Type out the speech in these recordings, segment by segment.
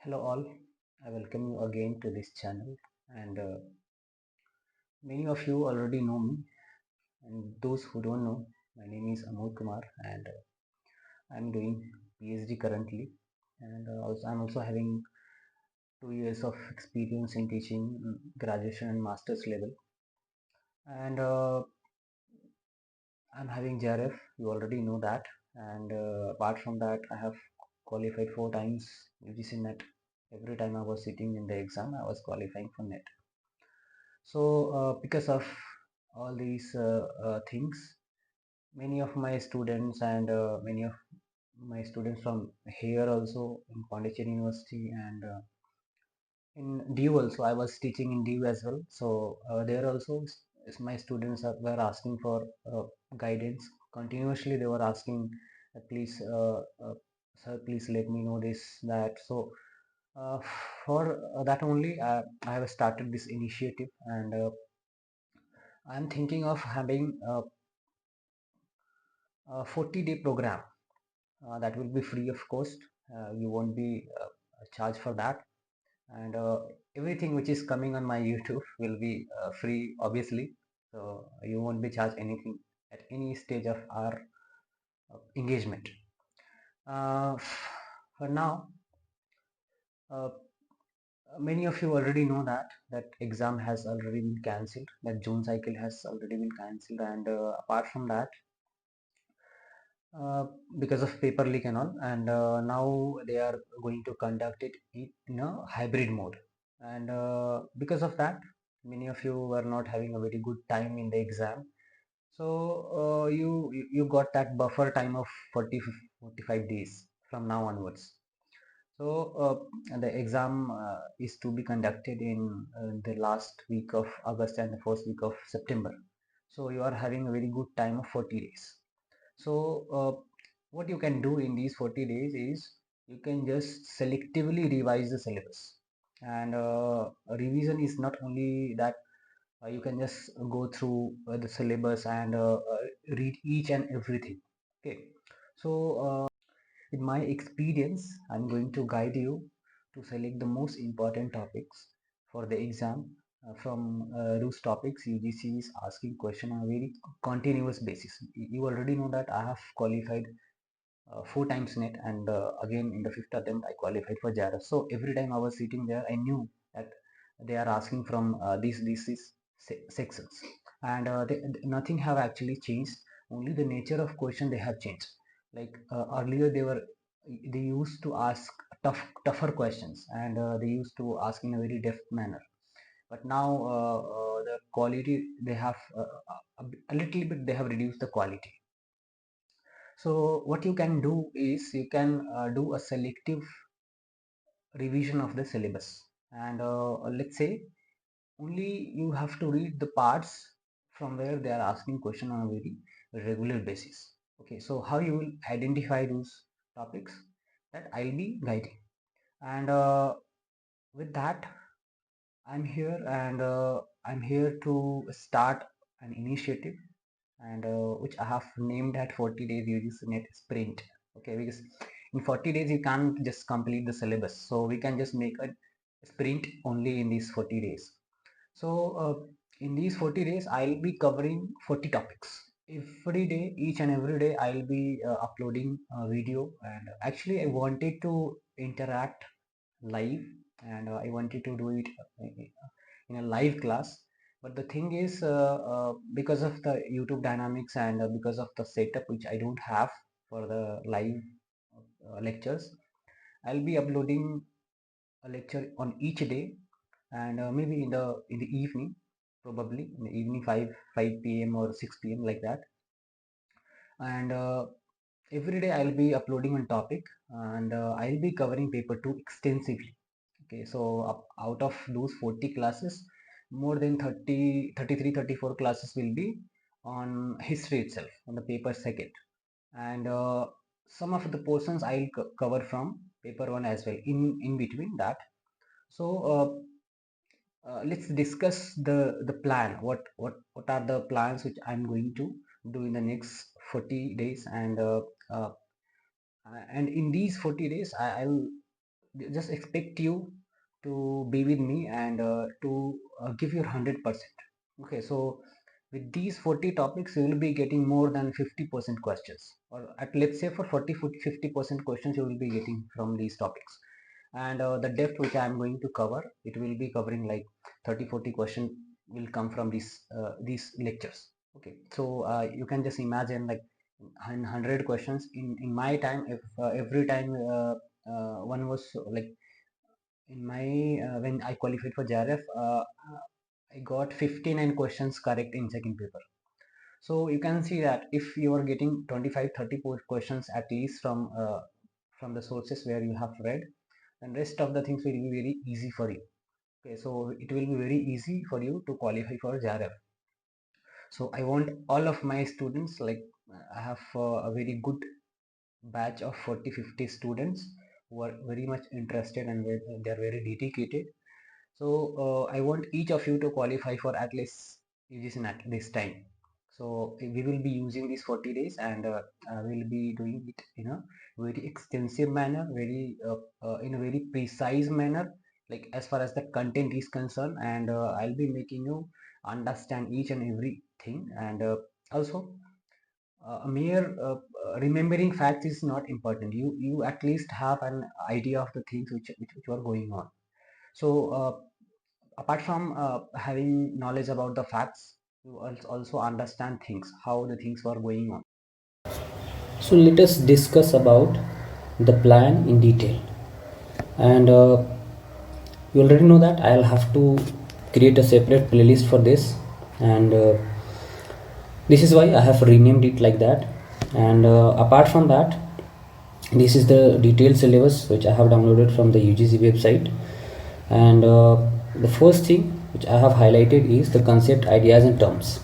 Hello all, I welcome you again to this channel and many of you already know me, and those who don't know, my name is Amod Kumar and I'm doing PhD currently, and I'm also having 2 years of experience in teaching graduation and master's level, and I'm having JRF, you already know that, and apart from that I have qualified 4 times UGC NET. Every time I was sitting in the exam I was qualifying for NET. So because of all these things, many of my students and many of my students from here also in Pondicherry University and in DU also, I was teaching in DU as well. So there also my students were asking for guidance. Continuously they were asking, please sir, please let me know this, that. So uh, for that only I have started this initiative, and I'm thinking of having a 40-day program that will be free of cost. You won't be charged for that, and everything which is coming on my YouTube will be free, obviously. So you won't be charged anything at any stage of our engagement. Uh, for now, uh, many of you already know that exam has already been cancelled. That June cycle has already been cancelled, and apart from that, uh, because of paper leak and all, and now they are going to conduct it in a hybrid mode, and because of that many of you were not having a very good time in the exam. So you got that buffer time of 45 days from now onwards. So the exam is to be conducted in the last week of August and the first week of September. So you are having a very good time of 40 days. So what you can do in these 40 days is you can just selectively revise the syllabus, and revision is not only that you can just go through the syllabus and read each and everything. Okay, so in my experience I'm going to guide you to select the most important topics for the exam. From those topics UGC is asking question on a very continuous basis. You already know that I have qualified 4 times NET, and again in the fifth attempt I qualified for JRF. So every time I was sitting there, I knew that they are asking from these sections, and nothing have actually changed. Only the nature of question they have changed. Like earlier they used to ask tougher questions, and they used to ask in a very deft manner. But now the quality they have a little bit they have reduced the quality. So what you can do is you can do a selective revision of the syllabus, and let's say only you have to read the parts from where they are asking question on a very regular basis. Okay, so how you will identify those topics, that I'll be guiding, and with that I'm here to start an initiative, and which I have named at 40 days UGC NET Sprint. Okay, because in 40 days you can't just complete the syllabus, so we can just make a sprint only in these 40 days. So in these 40 days I'll be covering 40 topics. Every day, each and every day, I'll be uploading a video, and actually I wanted to interact live, and I wanted to do it in a live class. But the thing is, because of the YouTube dynamics and because of the setup which I don't have for the live lectures, I'll be uploading a lecture on each day, and maybe in the evening, probably in the evening 5 p.m. or 6 p.m. like that. And every day I'll be uploading one topic, and I'll be covering paper 2 extensively. Okay, so out of those 40 classes, more than 30, 33, 34 classes will be on history itself, on the paper second, and some of the portions I'll cover from paper 1 as well in between that. So let's discuss the plan. What are the plans which I'm going to do in the next 40 days, and in these 40 days I'll just expect you to be with me and to give your 100%. Okay, so with these 40 topics, you will be getting more than 50% questions, or at let's say for 50% questions you will be getting from these topics. And the depth which I am going to cover, it will be covering like 30-40 questions will come from these lectures. Okay, so you can just imagine like 100 questions in my time. If every time one was like in my when I qualified for JRF, I got 59 questions correct in second paper. So you can see that if you are getting 25-30 questions at least from the sources where you have read, and rest of the things will be very easy for you. Okay, so it will be very easy for you to qualify for JRF. So I want all of my students, like I have a very good batch of 40-50 students who are very much interested and they are very dedicated. So I want each of you to qualify for at least UGC NET this time. So we will be using these 40 days, and we'll be doing it in a very extensive manner, very in a very precise manner, like as far as the content is concerned. And I'll be making you understand each and everything. And also a mere remembering facts is not important. You at least have an idea of the things which are going on. So apart from having knowledge about the facts, you also understand things, how the things were going on. So let us discuss about the plan in detail. And you already know that I'll have to create a separate playlist for this, and this is why I have renamed it like that. And apart from that, this is the detailed syllabus which I have downloaded from the UGC website. And the first thing which I have highlighted is the concept, ideas and terms.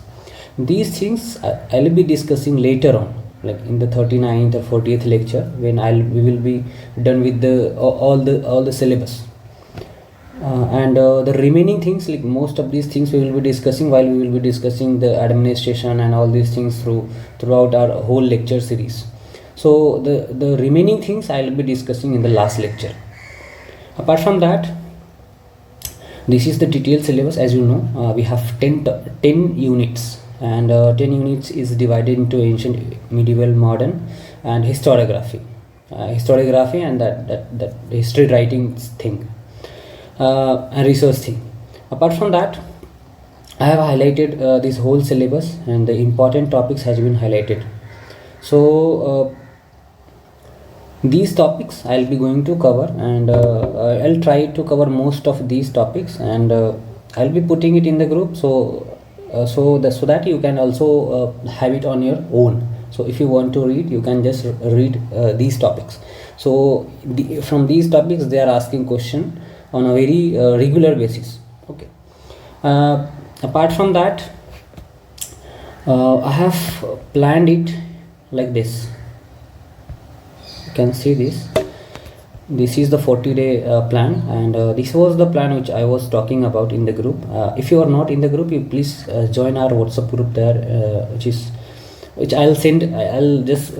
These things I'll be discussing later on, like in the 39th or 40th lecture, when we will be done with all the syllabus. And the remaining things, like most of these things we will be discussing while we will be discussing the administration and all these things throughout our whole lecture series. So the remaining things I'll be discussing in the last lecture. Apart from that, this is the detailed syllabus. As you know, we have 10 units, and 10 units is divided into ancient, medieval, modern and historiography. Historiography and that history writing thing, and research thing. Apart from that, I have highlighted this whole syllabus, and the important topics has been highlighted. So these topics I'll be going to cover, and I'll try to cover most of these topics, and I'll be putting it in the group, so that you can also have it on your own. So if you want to read, you can just read these topics. So from these topics they are asking question on a very regular basis. Okay. Apart from that, I have planned it like this. You can see this is the 40-day plan, and this was the plan which I was talking about in the group. If you are not in the group, you please join our WhatsApp group there, which I'll just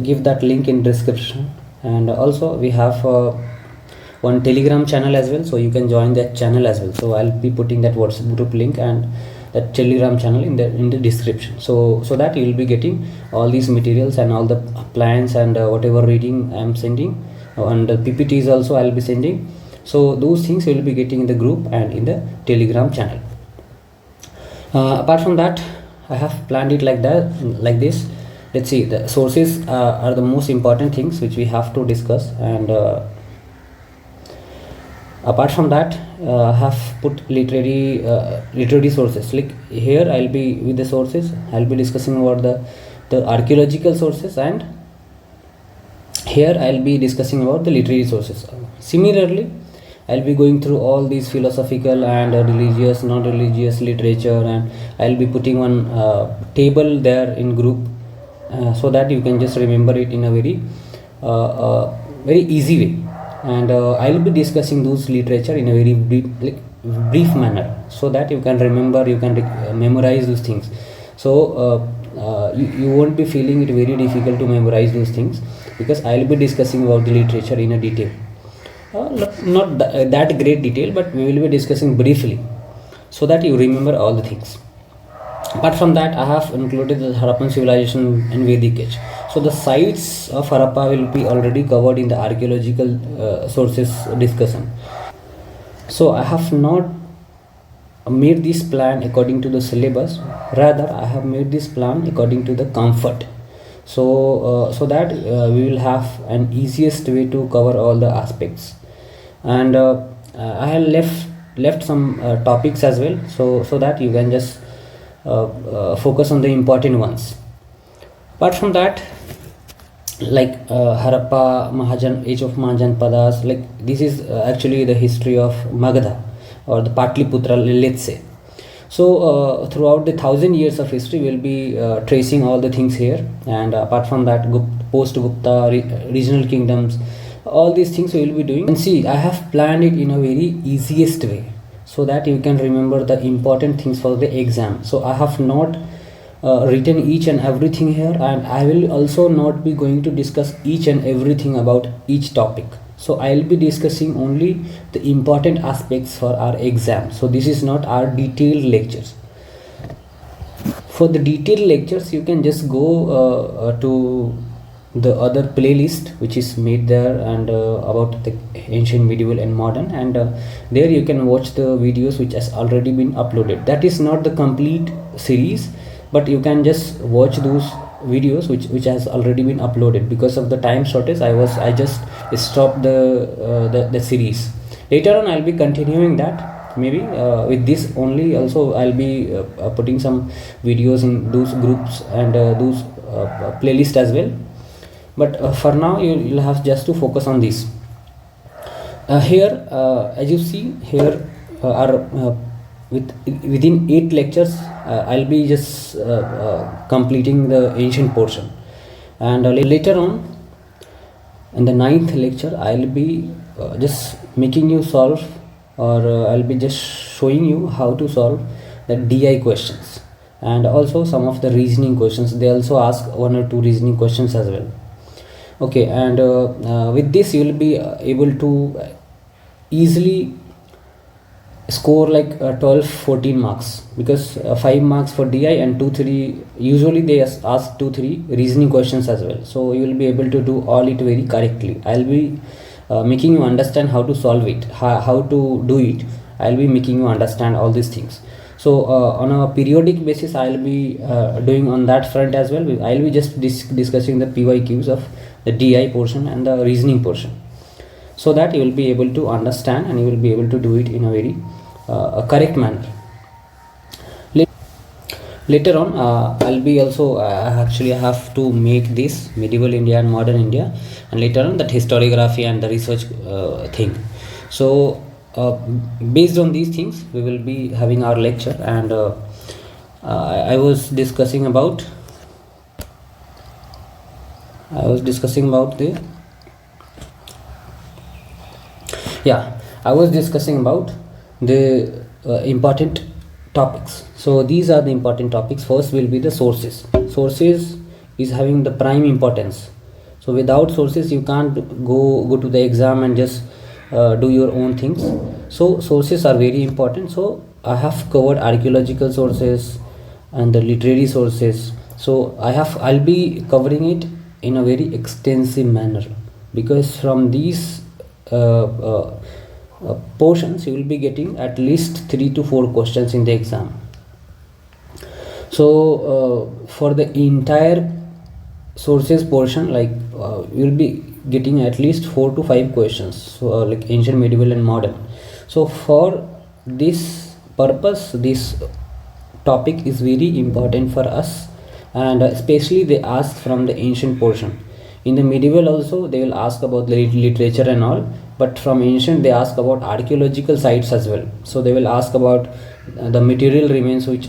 give that link in description. And also we have one Telegram channel as well, so you can join that channel as well. So I'll be putting that WhatsApp group link and that Telegram channel in the description, so that you will be getting all these materials and all the plans and whatever reading I am sending, and the PPTs also I'll be sending. So those things you will be getting in the group and in the Telegram channel. Apart from that, I have planned it like this. Let's see, the sources are the most important things which we have to discuss, and apart from that, I have put literary sources. Like here I'll be with the sources, I'll be discussing about the archaeological sources, and here I'll be discussing about the literary sources. Similarly, I'll be going through all these philosophical and religious, non-religious literature, and I'll be putting one table there in group, so that you can just remember it in a very easy way. And I'll be discussing those literature in a very brief manner, so that you can remember, you can memorize those things. So you won't be feeling it very difficult to memorize those things, because I'll be discussing about the literature in a detail. not that great detail, but we will be discussing briefly so that you remember all the things. Apart from that, I have included the Harappan civilization and Vedic age. So the sites of Harappa will be already covered in the archaeological sources discussion. So I have not made this plan according to the syllabus, rather I have made this plan according to the comfort. So that we will have an easiest way to cover all the aspects. And I have left some topics as well, so that you can just focus on the important ones. Apart from that, like Harappa, age of Mahajanpadas, like this is actually the history of Magadha or the Patliputra, let's say. So throughout the 1000 years of history, we'll be tracing all the things here. And apart from that, post-Gupta, regional kingdoms, all these things we will be doing. And see, I have planned it in a very easiest way so that you can remember the important things for the exam. So I have not written each and everything here, and I will also not be going to discuss each and everything about each topic. So I'll be discussing only the important aspects for our exam. So this is not our detailed lectures. For the detailed lectures, you can just go to the other playlist which is made there, and about the ancient, medieval and modern, and there you can watch the videos which has already been uploaded. That is not the complete series, but you can just watch those videos which has already been uploaded. Because of the time shortage, I just stopped the series. Later on I'll be continuing that, maybe with this only. Also I'll be putting some videos in those groups and those playlist as well. But for now you'll have just to focus on this. Here as you see here are within 8 lectures I'll be just completing the ancient portion, and later on in the 9th lecture I'll be just making you solve, or I'll be just showing you how to solve the DI questions, and also some of the reasoning questions. They also ask 1 or 2 reasoning questions as well. Okay, and with this you will be able to easily score like 12-14 marks, because 5 marks for DI and 2-3, usually they ask 2-3 reasoning questions as well. So you will be able to do all it very correctly. I'll be making you understand how to solve it, how to do it. I'll be making you understand all these things. So on a periodic basis I'll be doing on that front as well. I'll be just discussing the PYQs of the DI portion and the reasoning portion, so that you will be able to understand and you will be able to do it in a very correct manner. Later on I'll be also actually I have to make this medieval India and modern India, and later on that historiography and the research thing. So based on these things we will be having our lecture. And I was discussing about the important topics. So these are the important topics. First will be the sources. Sources is having the prime importance. So without sources you can't go to the exam and just do your own things. So sources are very important. So I have covered archaeological sources and the literary sources. So I'll be covering it in a very extensive manner, because from these portions you will be getting at least 3 to 4 questions in the exam. So for the entire sources portion, like you will be getting at least 4 to 5 questions, so like ancient, medieval and modern. So for this purpose, this topic is very important for us, and especially they ask from the ancient portion. In the medieval also they will ask about the literature and all, but from ancient they ask about archaeological sites as well. So they will ask about the material remains which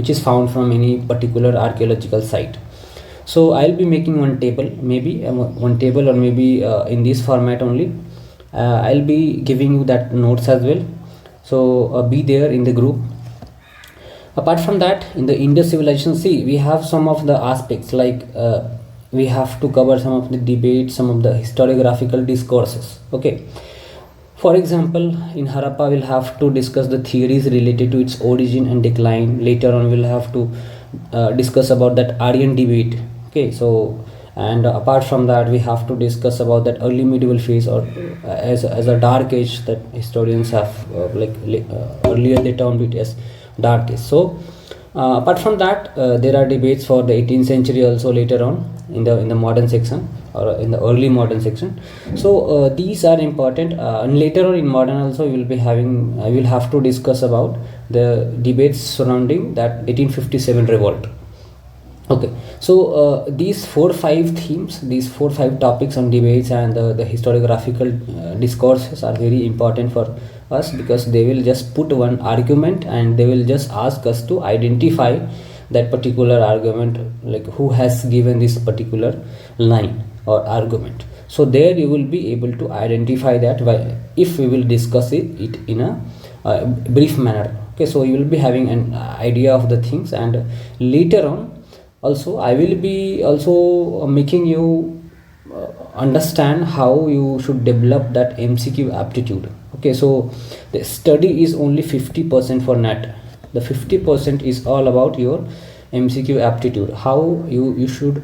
is found from any particular archaeological site. So I'll be making one table, maybe or maybe in this format only. I'll be giving you that notes as well, so be there in the group. Apart from that, in the Indus civilization, see, we have some of the aspects like we have to cover some of the debates, some of the historiographical discourses. Okay, for example, in Harappa we'll have to discuss the theories related to its origin and decline. Later on we'll have to discuss about that Aryan debate. Okay, so and apart from that we have to discuss about that early medieval phase, or as a dark age that historians have earlier they termed it as dark age. So apart from that, there are debates for the 18th century also later on in the modern section, or in the early modern section. So these are important, and later on in modern also we will be having I will have to discuss about the debates surrounding that 1857 revolt. Okay, so these 4-5 themes, these 4-5 topics on debates and the historiographical discourses are very important for us, because they will just put one argument and they will just ask us to identify that particular argument, like who has given this particular line or argument. So there you will be able to identify that if we will discuss it in a brief manner. Okay, so you will be having an idea of the things, and later on also I will be also making you understand how you should develop that MCQ aptitude. Okay, so the study is only 50% for NET. The 50% is all about your MCQ aptitude, how you should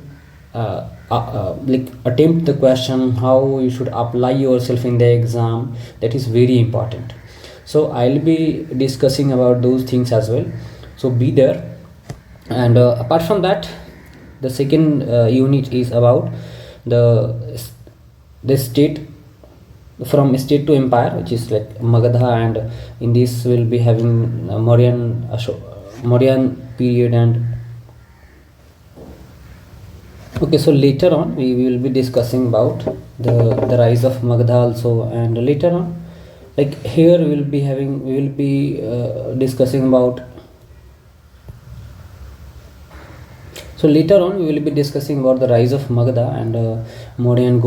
attempt the question, how you should apply yourself in the exam. That is very important. So I'll be discussing about those things as well, so be there. And apart from that, the second unit is about the state, from state to empire, which is like Magadha, and in this we'll be having Mauryan period. And okay, so later on we will be discussing about the rise of Magadha also, and later on, like here we will be discussing about. So later on we will be discussing about the rise of Magadha and Mauryan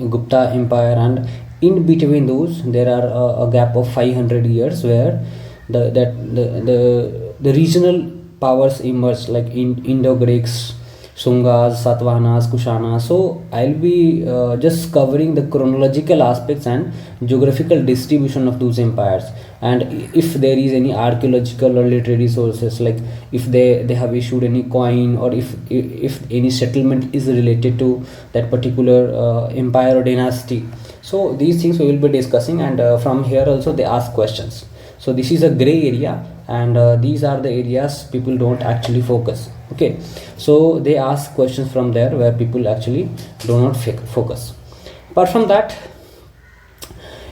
Gupta Empire, and in between those there are a gap of 500 years where the regional powers emerged, like Indo-Greeks, Shungas, Satavahanas, Kushanas. So I'll be just covering the chronological aspects and geographical distribution of those empires, and if there is any archaeological or literary sources, like if they have issued any coin, or if any settlement is related to that particular empire or dynasty. So these things we will be discussing, and from here also they ask questions. So this is a gray area, and these are the areas people don't actually focus. Okay, so they ask questions from there where people actually do not focus. Apart from that,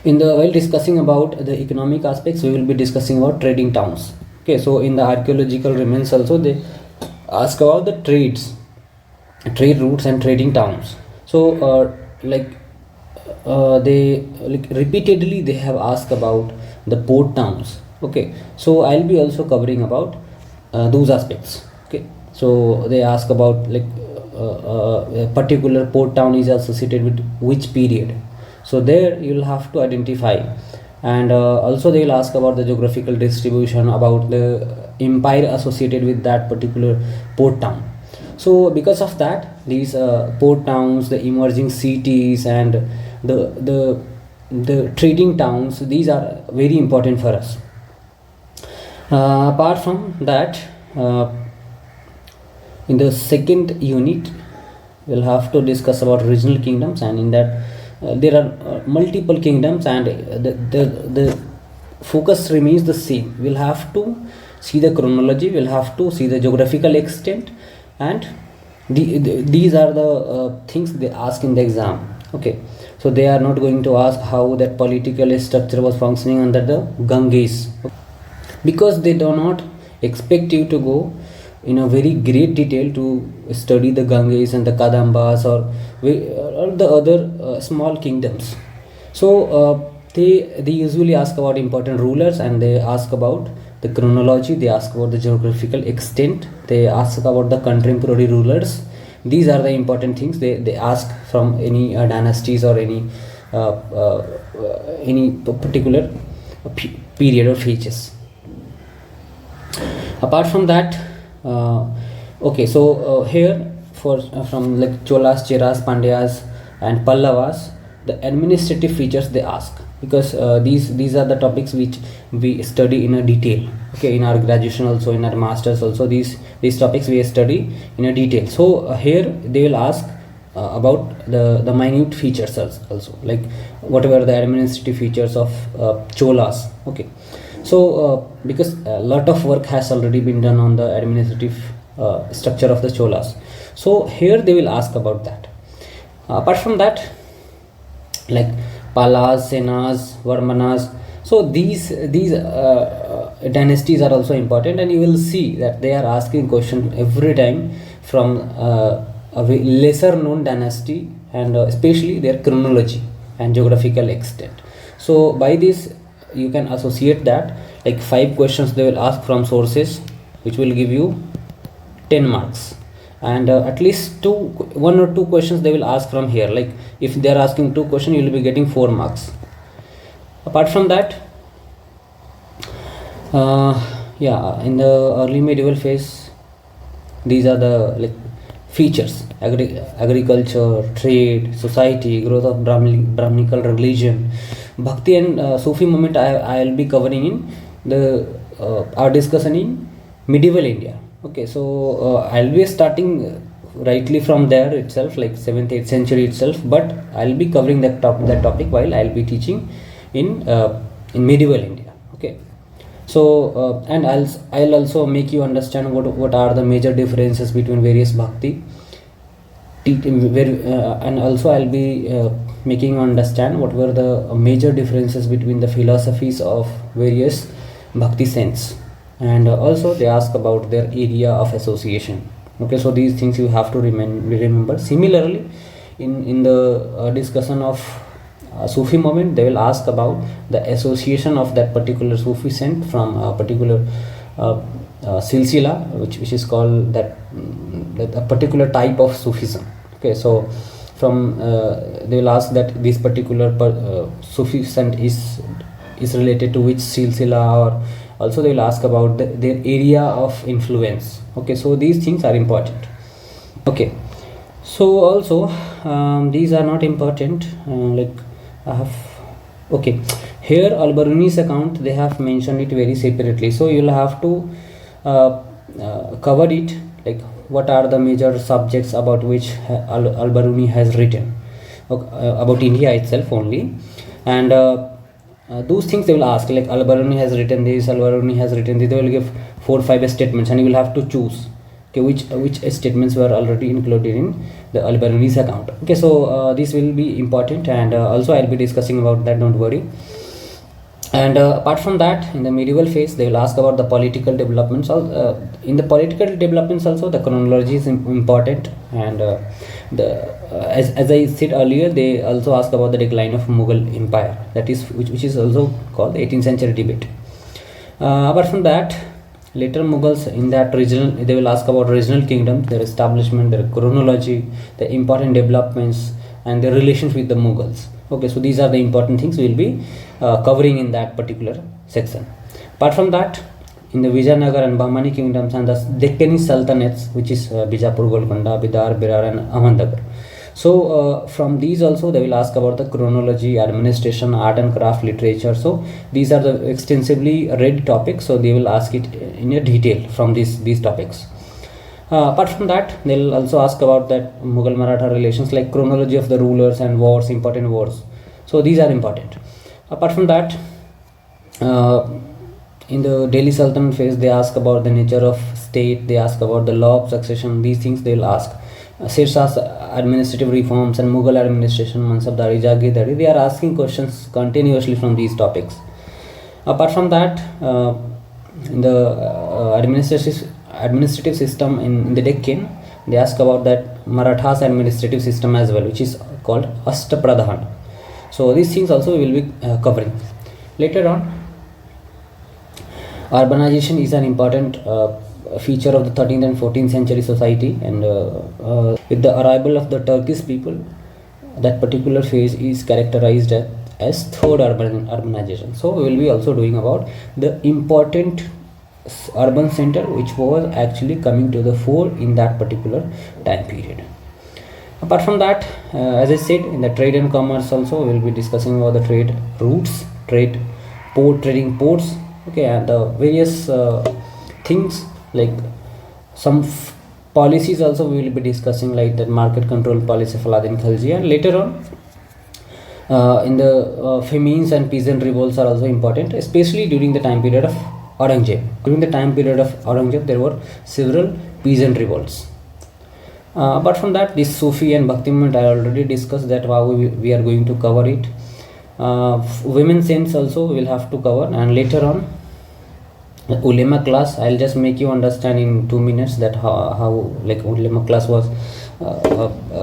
while discussing about the economic aspects, we will be discussing about trading towns. Okay, so in the archaeological remains also they ask about the trade routes and trading towns. So they repeatedly they have asked about the port towns. Okay, so I'll be also covering about those aspects. Okay, so they ask about a particular port town is associated with which period. So there you'll have to identify, and also they will ask about the geographical distribution, about the empire associated with that particular port town. So because of that, these port towns, the emerging cities, and the trading towns, these are very important for us. Apart from that, in the second unit we'll have to discuss about regional kingdoms, and in that there are multiple kingdoms, and the focus remains the same. We'll have to see the chronology, we'll have to see the geographical extent, and these are the things they ask in the exam. Okay, so they are not going to ask how that political structure was functioning under the Ganges, because they do not expect you to go in a very great detail to study the Ganges and the Kadambas or the other small kingdoms. So they usually ask about important rulers, and they ask about the chronology, they ask about the geographical extent, they ask about the contemporary rulers. These are the important things they ask from any dynasties or any particular period or phases. Apart from that, okay, so here from like Cholas, Cheras, Pandyas, and Pallavas, the administrative features they ask, because these are the topics which we study in a detail. Okay, in our graduation also, in our masters also, these topics we study in a detail. So here they will ask about the minute features also, like whatever the administrative features of Cholas. Okay, so because a lot of work has already been done on the administrative structure of the Cholas, so here they will ask about that. Apart from that, like Palas, Senas, Varmanas, so these dynasties are also important, and you will see that they are asking question every time from a lesser known dynasty, and especially their chronology and geographical extent. So by this you can associate that like 5 questions they will ask from sources, which will give you 10 marks, and at least 1 or 2 questions they will ask from here. Like if they are asking 2 questions, you will be getting 4 marks. Apart from that, yeah, in the early medieval phase, these are the like features: agriculture, trade, society, growth of Brahminical religion, Bhakti and Sufi movement. I will be covering in the our discussion in medieval India. Okay, so I'll be starting rightly from there itself, like 7th 8th century itself, but I'll be covering that topic while I'll be teaching in medieval India. Okay, so and I'll also make you understand what are the major differences between various bhakti, and also I'll be making you understand what were the major differences between the philosophies of various bhakti saints, and also they ask about their area of association. Okay, so these things you have to remember. Similarly, in the discussion of Sufi movement, they will ask about the association of that particular Sufi saint from a particular silsila, which is called that a particular type of Sufism. Okay, so from they will ask that this particular Sufi saint is related to which silsila, or also they will ask about their area of influence. Okay, so these things are important. Okay, so also these are not important, like I have, okay, here Al-Biruni's account, they have mentioned it very separately, so you will have to cover it, like what are the major subjects about which Al-Biruni has written, about India itself only, and those things they will ask, like Al-Biruni has written this, Al-Biruni has written this. They will give 4 or 5 statements, and you will have to choose, okay, which statements were already included in the Al-Biruni's account. Okay, so this will be important, and also I'll be discussing about that, don't worry. And apart from that, in the medieval phase, they will ask about the political developments. In the political developments also, the chronology is important, and as I said earlier, they also ask about the decline of Mughal Empire, that is which is also called the 18th century debate. Apart from that, later Mughals, in that regional, they will ask about regional kingdoms, their establishment, their chronology, the important developments, and their relations with the Mughals. Okay, so these are the important things we will be covering in that particular section. Apart from that, in the Vijayanagar and Bahmani kingdoms and the Deccani Sultanates, which is Bijapur, Golconda, Bidar, Berar, and Ahmednagar. So from these also they will ask about the chronology, administration, art and craft, literature. So these are the extensively read topics, so they will ask it in a detail from these topics. Apart from that, they will also ask about that Mughal Maratha relations, like chronology of the rulers and wars, important wars. So these are important. Apart from that, in the Delhi Sultanate phase, they ask about the nature of state, they ask about the law of succession. These things they will ask. Sirshah's administrative reforms and Mughal administration, Mansabdari, Jagirdari, they are asking questions continuously from these topics. Apart from that, in the administrative system in the Deccan, they ask about that Marathas administrative system as well, which is called Ashtapradhan. So these things also we will be covering. Later on, urbanization is an important feature of the 13th and 14th century society, and with the arrival of the Turkish people, that particular phase is characterized as third urbanization. So we will be also doing about the important urban center which was actually coming to the fore in that particular time period. Apart from that, as I said, in the trade and commerce also we will be discussing about the trade routes, trading ports, okay, and the various things like some policies also we will be discussing, like the market control policy of Aladdin Khalji, and later on in the famines and peasant revolts are also important, especially during the time period of Aurangzeb. During the time period of Aurangzeb, there were several peasant revolts. Apart from that, this Sufi and Bhakti movement I already discussed that how we are going to cover it. Women saints also we will have to cover, and later on ulema class I'll just make you understand in 2 minutes that how like ulema class was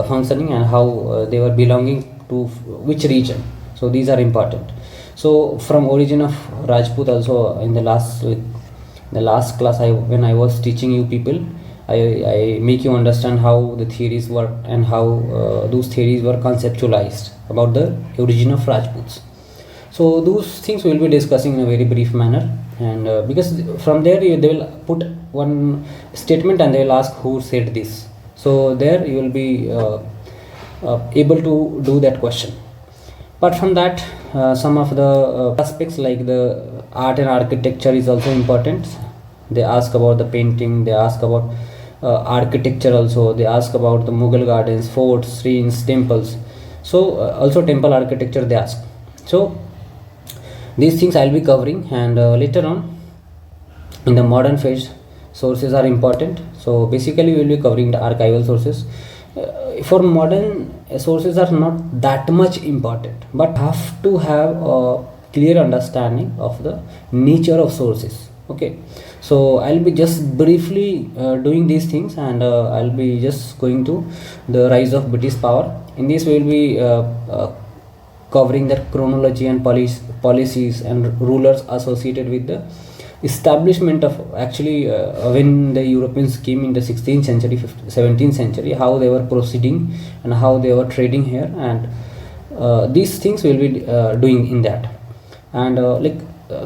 functioning and how they were belonging to which region. So these are important. So from origin of Rajput also in the last class when I was teaching you people, I make you understand how the theories were and how those theories were conceptualized about the origin of Rajputs. So those things we will be discussing in a very brief manner, and because from there they will put one statement and they will ask who said this. So there you will be able to do that question. Apart from that, some of the aspects like the art and architecture is also important. They ask about the painting, they ask about architecture also, they ask about the Mughal gardens, forts, shrines, temples. So also temple architecture they ask. So these things I'll be covering, and later on in the modern phase sources are important. So basically we will be covering the archival sources. For modern sources are not that much important, but have to have a clear understanding of the nature of sources. Okay, so I'll be just briefly doing these things, and I'll be just going to the rise of British power. In this we will be covering the chronology and policies and rulers associated with the establishment of actually when the Europeans came in the 16th century, 17th century, how they were proceeding and how they were trading here, and these things will be doing in that. And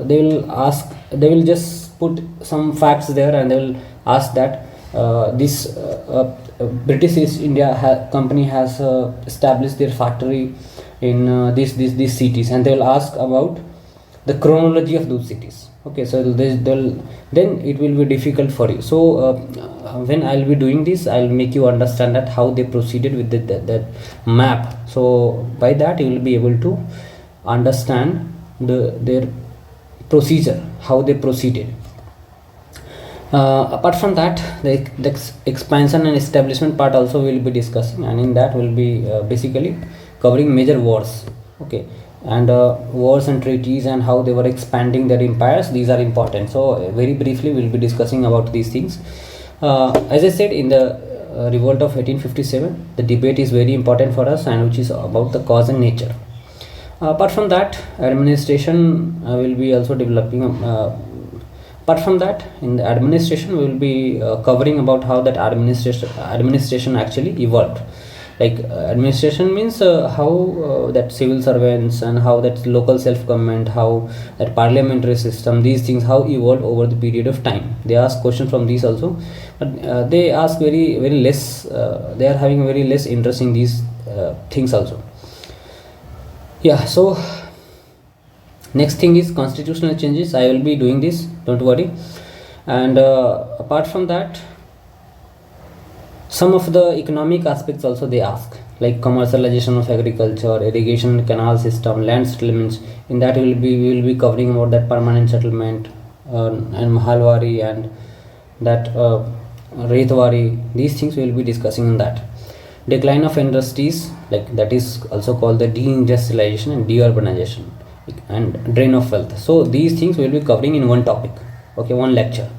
they will just put some facts there, and they will ask that this British East India company has established their factory in these cities, and they will ask about the chronology of those cities. Okay, so then it will be difficult for you. So when I'll be doing this, I'll make you understand that how they proceeded with that map. So by that you will be able to understand their procedure, how they proceeded. Apart from that, the expansion and establishment part also we will be discussing, and in that we'll be basically covering major wars. Okay, and wars and treaties and how they were expanding their empires, these are important. So very briefly we'll be discussing about these things. As I said, in the revolt of 1857, the debate is very important for us, and which is about the cause and nature. Apart from that, administration will be also developing. Apart from that, in the administration we will be covering about how that administration actually evolved. Like administration means how that civil servants and how that local self-government, how that parliamentary system, these things how evolved over the period of time. They ask questions from these also, but they ask very less. They are having very less interest in these things also. Yeah. So next thing is constitutional changes. I will be doing this. Don't worry. And apart from that, some of the economic aspects also they ask, like commercialization of agriculture, irrigation, canal system, land settlements. In that we will be covering about that permanent settlement and Mahalwari and that Retwari. These things we will be discussing in that. Decline of industries, like that is also called the deindustrialization and deurbanization, and drain of wealth. So these things we will be covering in one topic. Okay, one lecture.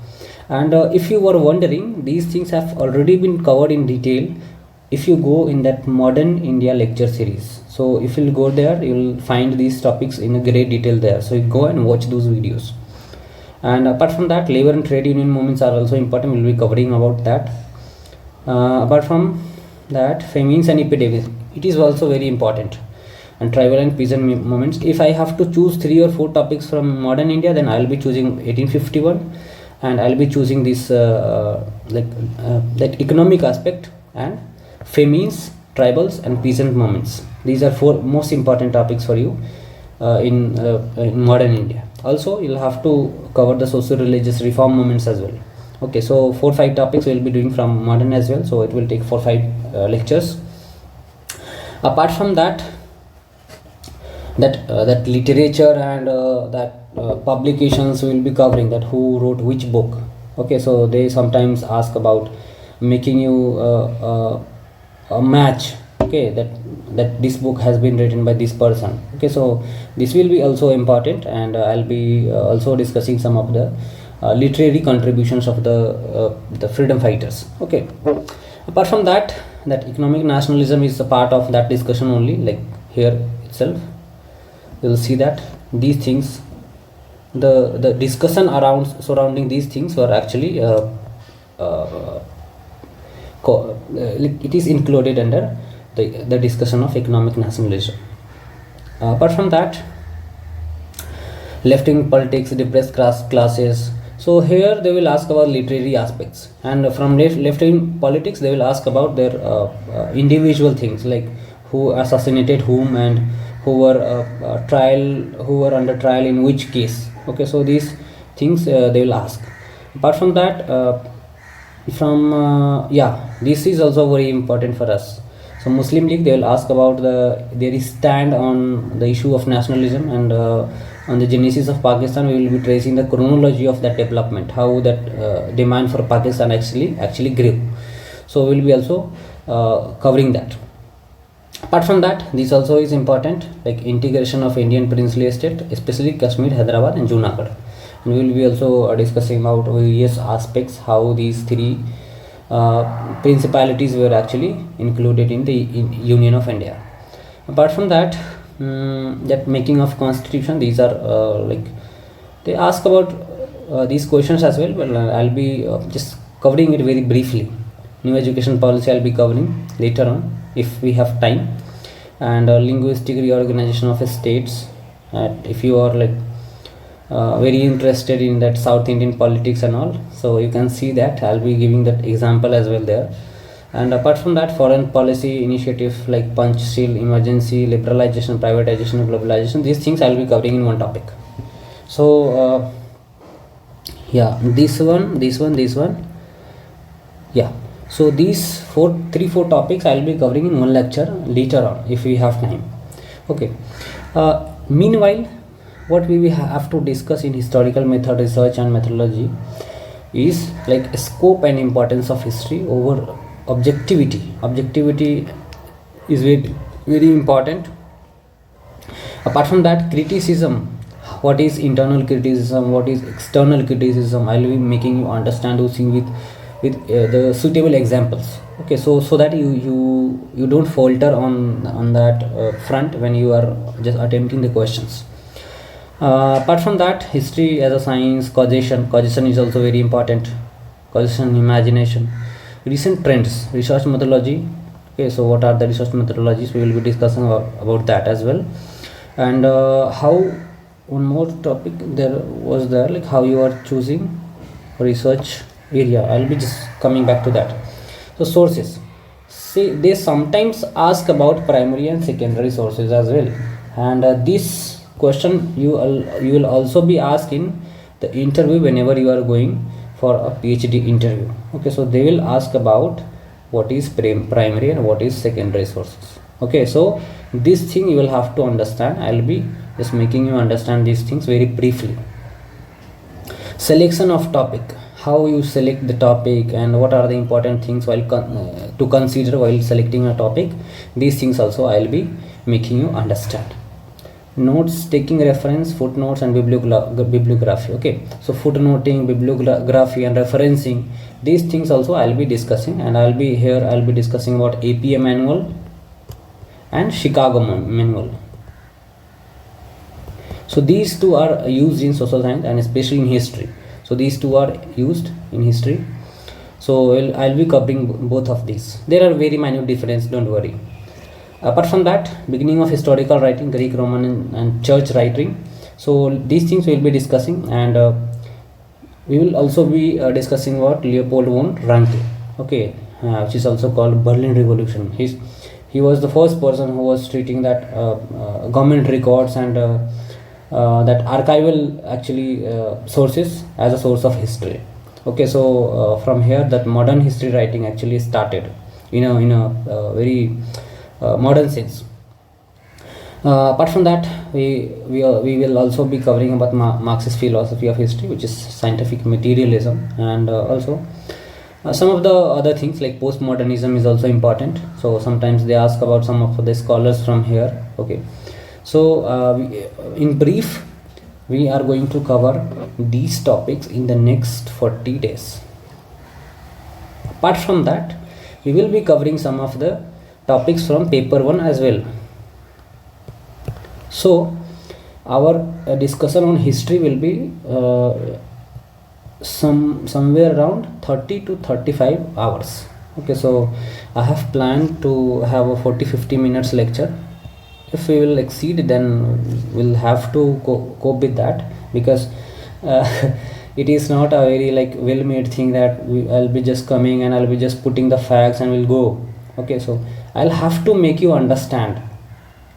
And if you were wondering, these things have already been covered in detail if you go in that Modern India lecture series. So if you go there, you will find these topics in a great detail there. So you go and watch those videos. And apart from that, labor and trade union movements are also important. We will be covering about that. Apart from that, famines and epidemics, it is also very important. And tribal and peasant movements. If I have to choose 3 or 4 topics from modern India, then I will be choosing 1851. and I'll be choosing this that economic aspect and famines, tribals, and peasant movements. These are 4 most important topics for you in modern India. Also, you'll have to cover the socio-religious reform movements as well. Okay, so 4-5 topics we'll be doing from modern as well, so it will take 4-5 lectures. Apart from that, that literature and publications will be covering, that who wrote which book. Okay, so they sometimes ask about making you a match, okay, that this book has been written by this person. Okay, so this will be also important, and I'll be also discussing some of the literary contributions of the freedom fighters. Okay, apart from that, that economic nationalism is a part of that discussion only, like here itself you'll see that these things, the discussion around surrounding these things were actually it is included under the discussion of economic nationalism. Apart from that, left-wing politics, depressed classes. So here they will ask about literary aspects, and from left-wing politics they will ask about their individual things, like who assassinated whom and who were under trial in which case. Okay, so these things they will ask. Apart from that, this is also very important for us. So Muslim League, they will ask about their stand on the issue of nationalism, and on the genesis of Pakistan we will be tracing the chronology of that development, how that demand for Pakistan actually grew. So we will be also covering that. Apart from that, this also is important, like integration of Indian princely estate, especially Kashmir, Hyderabad, and Junagadh. And we will be also discussing about various aspects, how these 3 principalities were actually included in the Union of India. Apart from that, that making of constitution, these are like they ask about these questions as well, but I'll be just covering it very briefly. New education policy I'll be covering later on if we have time, and linguistic reorganization of states. If you are like very interested in that South Indian politics and all, so you can see that I'll be giving that example as well there. And apart from that, foreign policy initiative like Panchsheel, emergency, liberalization, privatization, globalization, these things I'll be covering in one topic. So this one, yeah. So these 4 topics I'll be covering in one lecture later on if we have time. Okay. Meanwhile, what we will have to discuss in historical method research and methodology is like scope and importance of history over objectivity. Objectivity is very, very important. Apart from that, criticism. What is internal criticism? What is external criticism? I will be making you understand those things with the suitable examples. Okay, so that you don't falter on that front when you are just attempting the questions. Apart from that, history as a science, causation is also very important. Causation, imagination, recent trends, research methodology. Okay, so what are the research methodologies? We will be discussing about that as well. And how, one more topic there like how you are choosing research area. I'll be just coming back to that. So sources, see, they sometimes ask about primary and secondary sources as well, and this question you will also be asked in the interview whenever you are going for a PhD interview. Okay, so they will ask about what is primary and what is secondary sources. Okay, so this thing you will have to understand. I'll be just making you understand these things very briefly. Selection of topic, how you select the topic and what are the important things while to consider while selecting a topic. These things also I'll be making you understand. Notes taking, reference, footnotes, and bibliography. Okay, so footnoting, bibliography, and referencing, these things also I'll be discussing, and I'll be discussing about APA manual and Chicago manual. So these 2 are used in social science and especially in history. So these 2 are used in history. So I'll be covering both of these. There are very minute difference, don't worry. Apart from that, beginning of historical writing, Greek, Roman, and church writing. So these things we'll be discussing, and we will also be discussing about Leopold von Ranke, okay, which is also called Berlin Revolution. He was the first person who was treating that government records and that archival actually sources as a source of history. Okay, so from here that modern history writing actually started in a very modern sense. Apart from that, we will also be covering about Marxist philosophy of history, which is scientific materialism, and also some of the other things like postmodernism is also important. So sometimes they ask about some of the scholars from here. Okay, so in brief, we are going to cover these topics in the next 40 days. Apart from that, we will be covering some of the topics from paper 1 as well. So our discussion on history will be somewhere around 30 to 35 hours. Okay, so I have planned to have a 40-50 minutes lecture. If we will exceed, then we'll have to cope with that, because it is not a very like well-made thing that I'll be just coming and I'll be just putting the facts and we'll go. Okay, so I'll have to make you understand.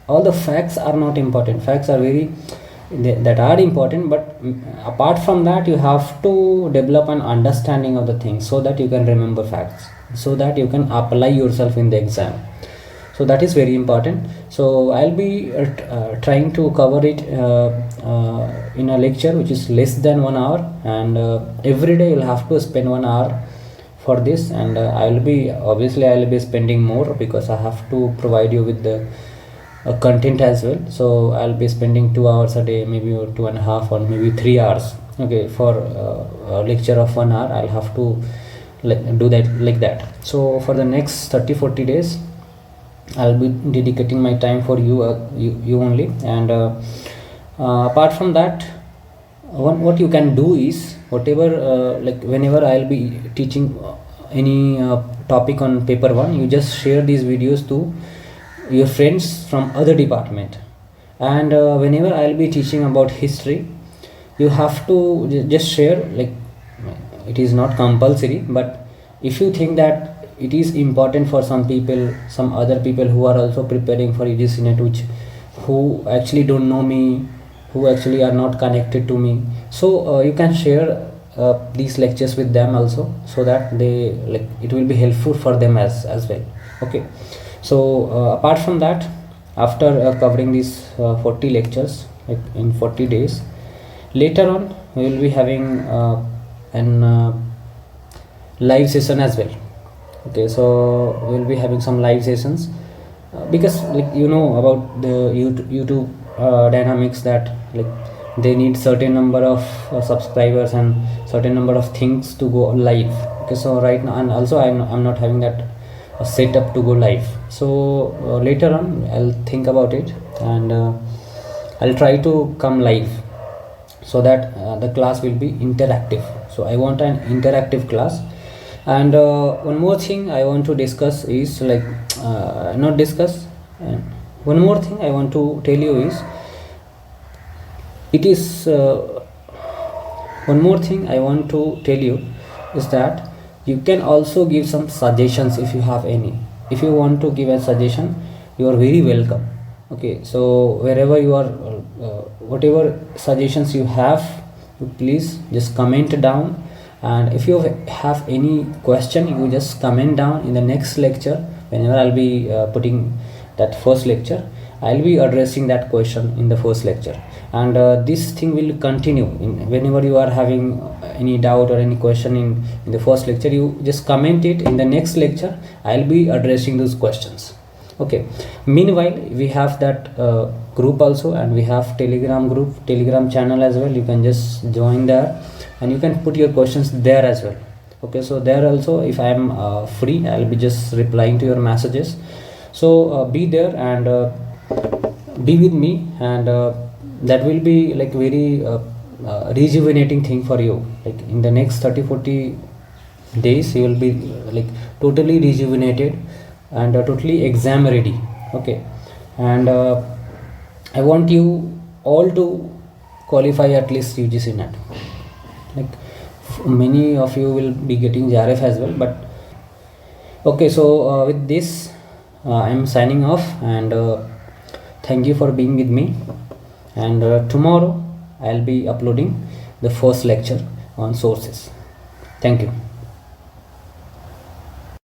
All the facts are not important. Facts are that are important, but apart from that, you have to develop an understanding of the things so that you can remember facts, so that you can apply yourself in the exam. So that is very important. So I'll be trying to cover it in a lecture which is less than 1 hour, and every day you'll have to spend 1 hour for this, and I'll be spending more, because I have to provide you with the content as well. So I'll be spending 2 hours a day, maybe 2.5 or maybe 3 hours. Okay, for a lecture of 1 hour, I'll have to do that like that. So for the next 30-40 days, I'll be dedicating my time for you only. And apart from that, what you can do is, whatever like whenever I'll be teaching any topic on paper 1, you just share these videos to your friends from other department. And whenever I'll be teaching about history, you have to just share, like, it is not compulsory, but if you think that it is important for some people, some other people who are also preparing for UGC NET, who actually don't know me, who actually are not connected to me, so you can share these lectures with them also, so that they it will be helpful for them as well. Okay, so apart from that, after covering these 40 lecters in 40 days, later on we will be having an live session as well. Okay, so we will be having some live sessions, because about the YouTube dynamics, that they need certain number of subscribers and certain number of things to go live. Okay, so right now, and also I'm not having that setup to go live. So later on I'll think about it, and I'll try to come live, so that the class will be interactive. So I want an interactive class. And one more thing I want to discuss is one more thing I want to tell you is, one more thing I want to tell you is that you can also give some suggestions if you have any. If you want to give a suggestion, you are very welcome. Okay, so wherever you are, whatever suggestions you have, you please just comment down. And if you have any question, you just comment down in the next lecture. Whenever I'll be putting that first lecture, I'll be addressing that question in the first lecture. And this thing will continue. Whenever you are having any doubt or any question in the first lecture, you just comment it in the next lecture. I'll be addressing those questions. Okay, meanwhile we have that group also, and we have telegram channel as well. You can just join there, and you can put your questions there as well. Okay, so there also, if I am free, I'll be just replying to your messages. So be there and be with me, and that will be very rejuvenating thing for you. In the next 30-40 days, you will be totally rejuvenated and totally exam ready. Okay, and I want you all to qualify at least UGC NET. many of you will be getting JRF as well. But okay, so with this I'm signing off, and thank you for being with me. And tomorrow I'll be uploading the first lecture on sources. Thank you.